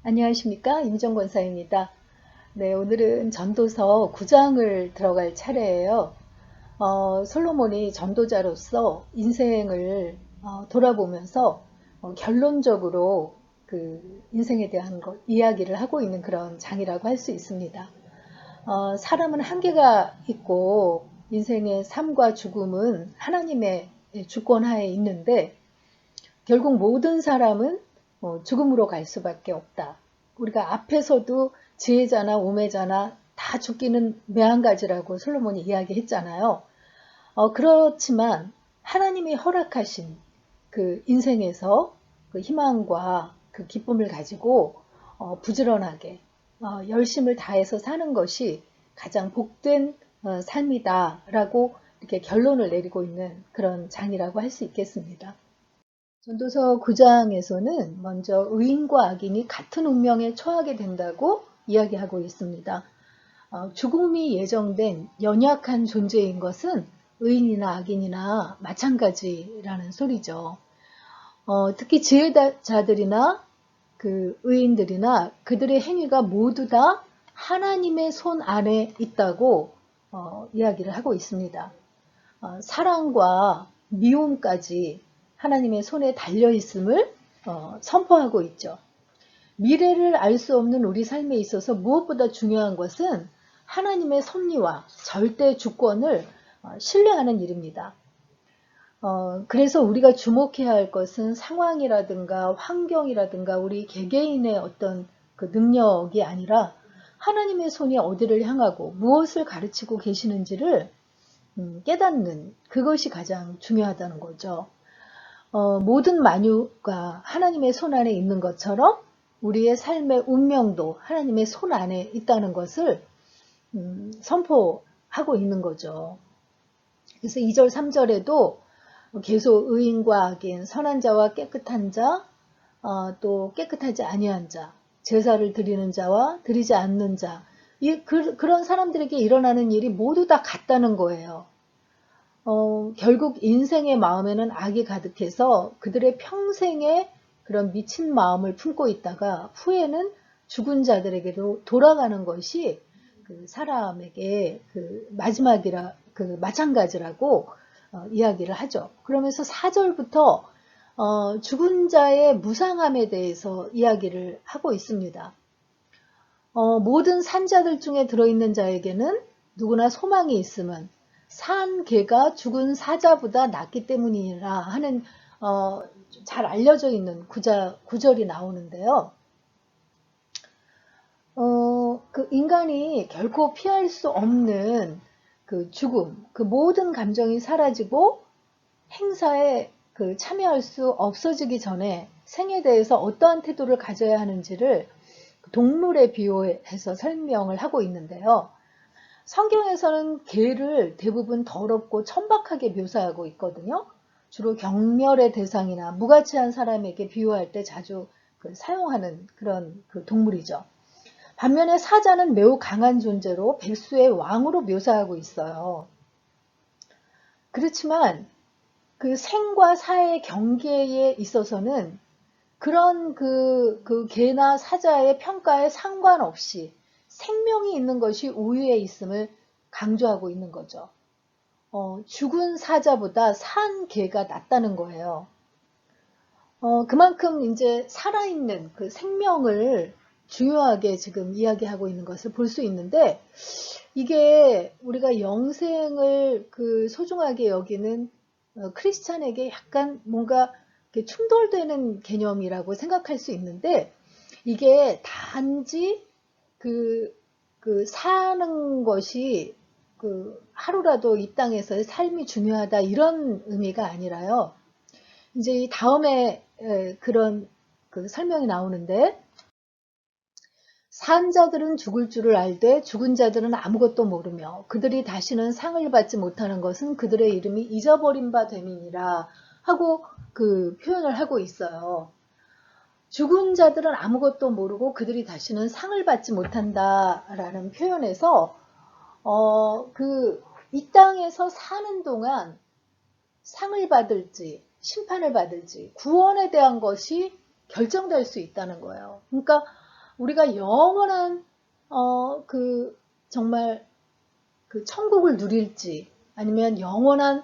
안녕하십니까? 임정권사입니다. 네, 오늘은 전도서 9장을 들어갈 차례예요. 솔로몬이 전도자로서 인생을 돌아보면서 결론적으로 그 인생에 대한 이야기를 하고 있는 그런 장이라고 할 수 있습니다. 사람은 한계가 있고 인생의 삶과 죽음은 하나님의 주권하에 있는데 결국 모든 사람은 죽음으로 갈 수밖에 없다. 우리가 앞에서도 지혜자나 우매자나 다 죽기는 매한가지라고 솔로몬이 이야기했잖아요. 그렇지만 하나님이 허락하신 그 인생에서 그 희망과 그 기쁨을 가지고 부지런하게 열심을 다해서 사는 것이 가장 복된 삶이다라고 이렇게 결론을 내리고 있는 그런 장이라고 할 수 있겠습니다. 전도서 9장에서는 먼저 의인과 악인이 같은 운명에 처하게 된다고 이야기하고 있습니다. 죽음이 예정된 연약한 존재인 것은 의인이나 악인이나 마찬가지라는 소리죠. 특히 지혜자들이나 그 의인들이나 그들의 행위가 모두 다 하나님의 손 안에 있다고 이야기를 하고 있습니다. 사랑과 미움까지 하나님의 손에 달려있음을 선포하고 있죠. 미래를 알 수 없는 우리 삶에 있어서 무엇보다 중요한 것은 하나님의 섭리와 절대 주권을 신뢰하는 일입니다. 그래서 우리가 주목해야 할 것은 상황이라든가 환경이라든가 우리 개개인의 어떤 그 능력이 아니라 하나님의 손이 어디를 향하고 무엇을 가르치고 계시는지를 깨닫는 그것이 가장 중요하다는 거죠. 모든 만유가 하나님의 손 안에 있는 것처럼 우리의 삶의 운명도 하나님의 손 안에 있다는 것을 선포하고 있는 거죠. 그래서 2절, 3절에도 계속 의인과 악인, 선한 자와 깨끗한 자, 또 깨끗하지 아니한 자, 제사를 드리는 자와 드리지 않는 자, 그런 사람들에게 일어나는 일이 모두 다 같다는 거예요. 결국 인생의 마음에는 악이 가득해서 그들의 평생에 그런 미친 마음을 품고 있다가 후에는 죽은 자들에게도 돌아가는 것이 그 사람에게 그 마지막이라 그 마찬가지라고 이야기를 하죠. 그러면서 4절부터 죽은 자의 무상함에 대해서 이야기를 하고 있습니다. 모든 산자들 중에 들어있는 자에게는 누구나 소망이 있음은 산 개가 죽은 사자보다 낫기 때문이라 하는 잘 알려져 있는 구절이 나오는데요. 그 인간이 결코 피할 수 없는 그 죽음, 그 모든 감정이 사라지고 행사에 그 참여할 수 없어지기 전에 생에 대해서 어떠한 태도를 가져야 하는지를 동물에 비유해서 설명을 하고 있는데요. 성경에서는 개를 대부분 더럽고 천박하게 묘사하고 있거든요. 주로 경멸의 대상이나 무가치한 사람에게 비유할 때 자주 사용하는 그런 동물이죠. 반면에 사자는 매우 강한 존재로 백수의 왕으로 묘사하고 있어요. 그렇지만 그 생과 사의 경계에 있어서는 그런 그 개나 사자의 평가에 상관없이 생명이 있는 것이 우위에 있음을 강조하고 있는 거죠. 죽은 사자보다 산 개가 낫다는 거예요. 그만큼 이제 살아있는 그 생명을 중요하게 지금 이야기하고 있는 것을 볼 수 있는데, 이게 우리가 영생을 그 소중하게 여기는 크리스찬에게 약간 뭔가 충돌되는 개념이라고 생각할 수 있는데, 이게 단지 그 사는 것이 그 하루라도 이 땅에서의 삶이 중요하다 이런 의미가 아니라요. 이제 이 다음에 그런 그 설명이 나오는데, 산 자들은 죽을 줄을 알되 죽은 자들은 아무것도 모르며 그들이 다시는 상을 받지 못하는 것은 그들의 이름이 잊어버린 바 됨이니라 하고 그 표현을 하고 있어요. 죽은 자들은 아무것도 모르고 그들이 다시는 상을 받지 못한다라는 표현에서 이 땅에서 사는 동안 상을 받을지 심판을 받을지 구원에 대한 것이 결정될 수 있다는 거예요. 그러니까 우리가 영원한 정말 그 천국을 누릴지 아니면 영원한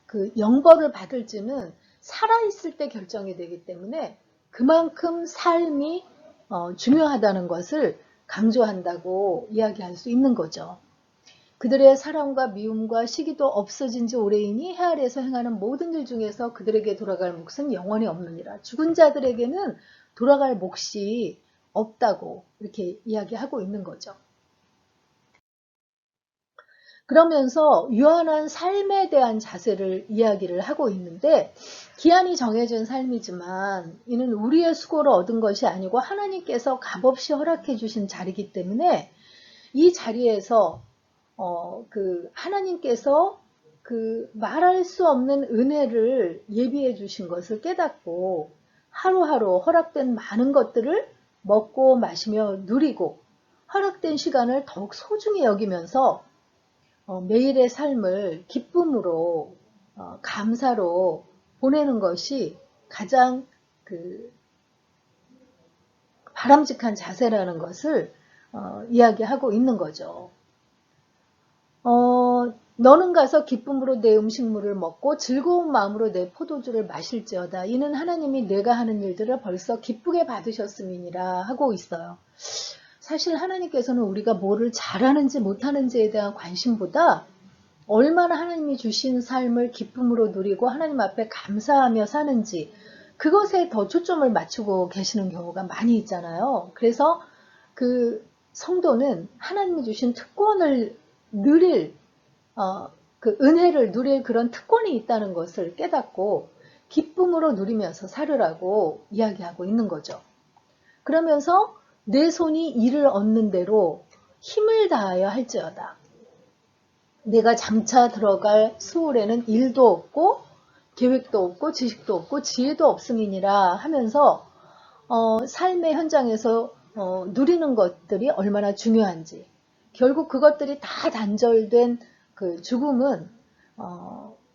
그 영벌을 받을지는 살아있을 때 결정이 되기 때문에 그만큼 삶이 중요하다는 것을 강조한다고 이야기할 수 있는 거죠. 그들의 사랑과 미움과 시기도 없어진 지 오래이니 해 아래에서 행하는 모든 일 중에서 그들에게 돌아갈 몫은 영원히 없느니라. 죽은 자들에게는 돌아갈 몫이 없다고 이렇게 이야기하고 있는 거죠. 그러면서 유한한 삶에 대한 자세를 이야기를 하고 있는데 기한이 정해진 삶이지만 이는 우리의 수고로 얻은 것이 아니고 하나님께서 값없이 허락해 주신 자리이기 때문에 이 자리에서 하나님께서 그 말할 수 없는 은혜를 예비해 주신 것을 깨닫고 하루하루 허락된 많은 것들을 먹고 마시며 누리고 허락된 시간을 더욱 소중히 여기면서 매일의 삶을 기쁨으로 감사로 보내는 것이 가장 그 바람직한 자세라는 것을 이야기하고 있는 거죠. 너는 가서 기쁨으로 내 음식물을 먹고 즐거운 마음으로 내 포도주를 마실지어다. 이는 하나님이 내가 하는 일들을 벌써 기쁘게 받으셨음이니라 하고 있어요. 사실 하나님께서는 우리가 뭐를 잘하는지 못하는지에 대한 관심보다 얼마나 하나님이 주신 삶을 기쁨으로 누리고 하나님 앞에 감사하며 사는지 그것에 더 초점을 맞추고 계시는 경우가 많이 있잖아요. 그래서 그 성도는 하나님이 주신 특권을 누릴 그 은혜를 누릴 그런 특권이 있다는 것을 깨닫고 기쁨으로 누리면서 살으라고 이야기하고 있는 거죠. 그러면서 내 손이 이를 얻는 대로 힘을 다하여 할지어다. 내가 장차 들어갈 수월에는 일도 없고 계획도 없고 지식도 없고 지혜도 없음이니라 하면서 삶의 현장에서 누리는 것들이 얼마나 중요한지 결국 그것들이 다 단절된 그 죽음은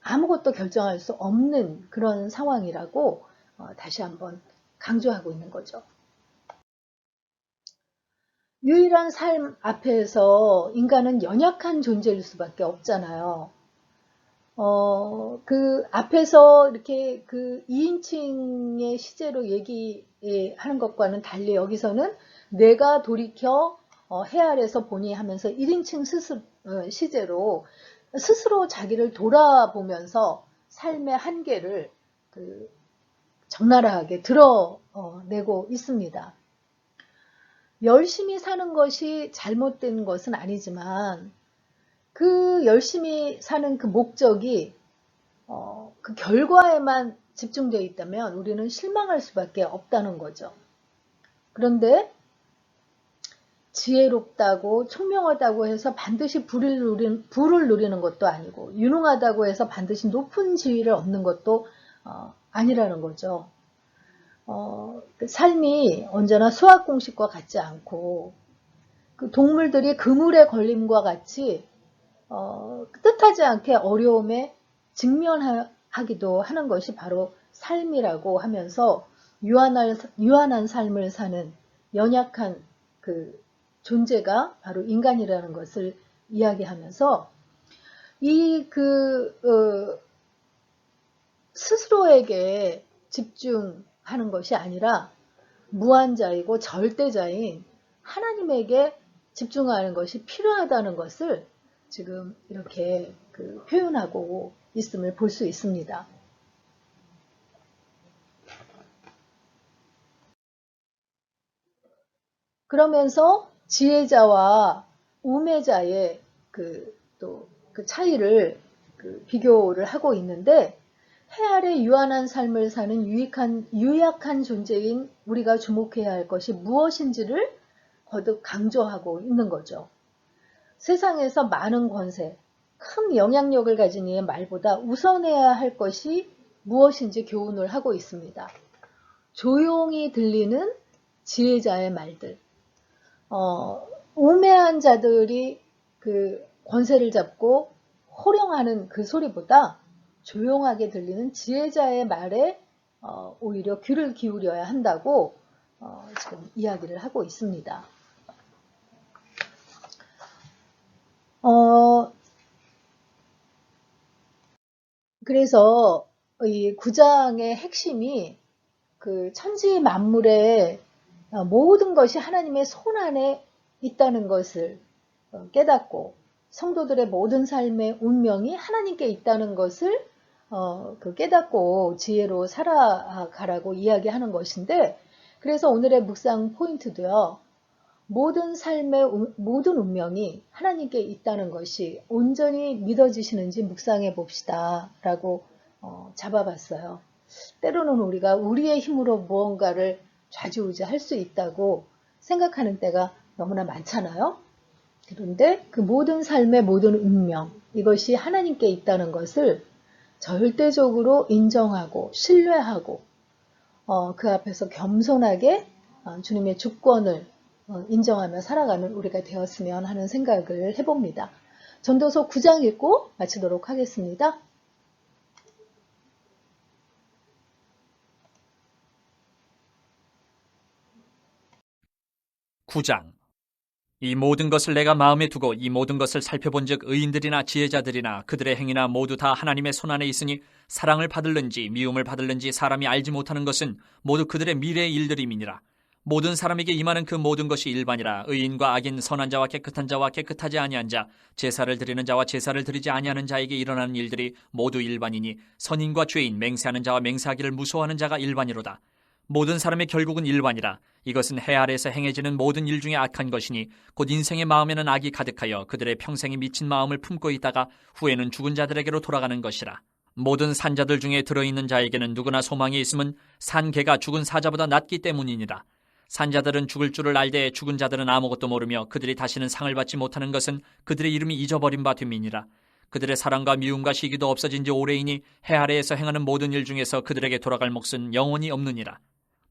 아무것도 결정할 수 없는 그런 상황이라고 다시 한번 강조하고 있는 거죠. 유일한 삶 앞에서 인간은 연약한 존재일 수밖에 없잖아요. 그 앞에서 이렇게 그 2인칭의 시제로 얘기하는 것과는 달리 여기서는 내가 돌이켜 해 아래서 보니 하면서 1인칭 시제로 스스로 자기를 돌아보면서 삶의 한계를 적나라하게 드러내고 있습니다. 열심히 사는 것이 잘못된 것은 아니지만 그 열심히 사는 그 목적이 그 결과에만 집중되어 있다면 우리는 실망할 수밖에 없다는 거죠. 그런데 지혜롭다고 총명하다고 해서 반드시 부를 누리는 것도 아니고 유능하다고 해서 반드시 높은 지위를 얻는 것도 아니라는 거죠. 그 삶이 언제나 수학 공식과 같지 않고 그 동물들이 그물에 걸림과 같이 뜻하지 않게 어려움에 직면하기도 하는 것이 바로 삶이라고 하면서 유한한 삶을 사는 연약한 그 존재가 바로 인간이라는 것을 이야기하면서 스스로에게 집중하는 것이 아니라 무한자이고 절대자인 하나님에게 집중하는 것이 필요하다는 것을 지금 이렇게 표현하고 있음을 볼 수 있습니다. 그러면서 지혜자와 우매자의 그 차이를 비교를 하고 있는데 해 아래 유한한 삶을 사는 유약한 존재인 우리가 주목해야 할 것이 무엇인지를 거듭 강조하고 있는 거죠. 세상에서 많은 권세, 큰 영향력을 가진 이의 말보다 우선해야 할 것이 무엇인지 교훈을 하고 있습니다. 조용히 들리는 지혜자의 말들, 우매한 자들이 그 권세를 잡고 호령하는 그 소리보다 조용하게 들리는 지혜자의 말에 오히려 귀를 기울여야 한다고 지금 이야기를 하고 있습니다. 그래서 이 9장의 핵심이 그 천지 만물의 모든 것이 하나님의 손 안에 있다는 것을 깨닫고 성도들의 모든 삶의 운명이 하나님께 있다는 것을 깨닫고 지혜로 살아가라고 이야기하는 것인데, 그래서 오늘의 묵상 포인트도요. 모든 삶의 모든 운명이 하나님께 있다는 것이 온전히 믿어지시는지 묵상해 봅시다 라고 잡아봤어요. 때로는 우리가 우리의 힘으로 무언가를 좌지우지할 수 있다고 생각하는 때가 너무나 많잖아요. 그런데 그 모든 삶의 모든 운명, 이것이 하나님께 있다는 것을 절대적으로 인정하고 신뢰하고 그 앞에서 겸손하게 주님의 주권을 인정하며 살아가는 우리가 되었으면 하는 생각을 해봅니다. 전도서 9장 읽고 마치도록 하겠습니다. 9장. 이 모든 것을 내가 마음에 두고 이 모든 것을 살펴본즉 의인들이나 지혜자들이나 그들의 행위나 모두 다 하나님의 손안에 있으니 사랑을 받을는지 미움을 받을는지 사람이 알지 못하는 것은 모두 그들의 미래의 일들임이니라. 모든 사람에게 임하는 그 모든 것이 일반이라. 의인과 악인, 선한 자와 깨끗한 자와 깨끗하지 아니한 자, 제사를 드리는 자와 제사를 드리지 아니하는 자에게 일어나는 일들이 모두 일반이니 선인과 죄인, 맹세하는 자와 맹세하기를 무서워하는 자가 일반이로다. 모든 사람의 결국은 일반이라. 이것은 해 아래에서 행해지는 모든 일 중에 악한 것이니 곧 인생의 마음에는 악이 가득하여 그들의 평생에 미친 마음을 품고 있다가 후에는 죽은 자들에게로 돌아가는 것이라. 모든 산자들 중에 들어있는 자에게는 누구나 소망이 있음은 산 개가 죽은 사자보다 낫기 때문이니라. 산자들은 죽을 줄을 알되 죽은 자들은 아무것도 모르며 그들이 다시는 상을 받지 못하는 것은 그들의 이름이 잊어버린 바 됨이니라. 그들의 사랑과 미움과 시기도 없어진 지 오래이니 해 아래에서 행하는 모든 일 중에서 그들에게 돌아갈 몫은 영원히 없느니라.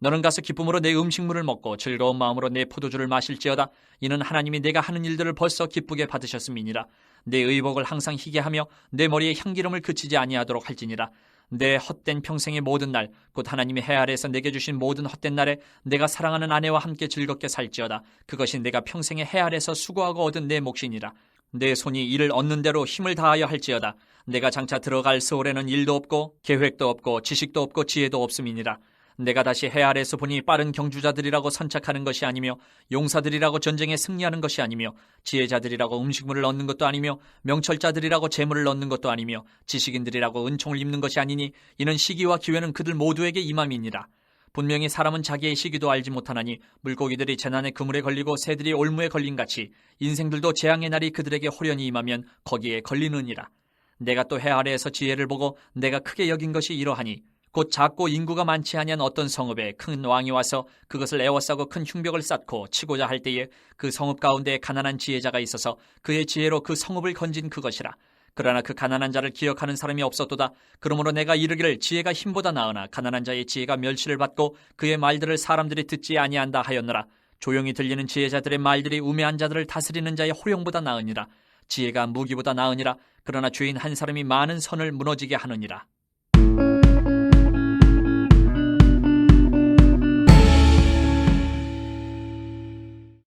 너는 가서 기쁨으로 내 음식물을 먹고 즐거운 마음으로 내 포도주를 마실지어다. 이는 하나님이 내가 하는 일들을 벌써 기쁘게 받으셨음이니라. 내 의복을 항상 희게 하며 내 머리에 향기름을 그치지 아니하도록 할지니라. 내 헛된 평생의 모든 날, 곧 하나님이 해 아래에서 내게 주신 모든 헛된 날에 내가 사랑하는 아내와 함께 즐겁게 살지어다. 그것이 내가 평생의 해 아래에서 수고하고 얻은 내 몫이니라. 내 손이 이를 얻는 대로 힘을 다하여 할지어다. 내가 장차 들어갈 세월에는 일도 없고 계획도 없고 지식도 없고 지혜도 없음이니라. 내가 다시 해 아래에서 보니 빠른 경주자들이라고 선착하는 것이 아니며 용사들이라고 전쟁에 승리하는 것이 아니며 지혜자들이라고 음식물을 얻는 것도 아니며 명철자들이라고 재물을 얻는 것도 아니며 지식인들이라고 은총을 입는 것이 아니니 이는 시기와 기회는 그들 모두에게 임함이니라. 분명히 사람은 자기의 시기도 알지 못하나니 물고기들이 재난의 그물에 걸리고 새들이 올무에 걸린 같이 인생들도 재앙의 날이 그들에게 호련히 임하면 거기에 걸리느니라. 내가 또 해 아래에서 지혜를 보고 내가 크게 여긴 것이 이러하니 곧 작고 인구가 많지 아니한 어떤 성읍에 큰 왕이 와서 그것을 에워싸고 큰 흉벽을 쌓고 치고자 할 때에 그 성읍 가운데 가난한 지혜자가 있어서 그의 지혜로 그 성읍을 건진 그것이라. 그러나 그 가난한 자를 기억하는 사람이 없었도다. 그러므로 내가 이르기를 지혜가 힘보다 나으나 가난한 자의 지혜가 멸시를 받고 그의 말들을 사람들이 듣지 아니한다 하였노라. 조용히 들리는 지혜자들의 말들이 우매한 자들을 다스리는 자의 호령보다 나으니라. 지혜가 무기보다 나으니라. 그러나 죄인 한 사람이 많은 선을 무너지게 하느니라.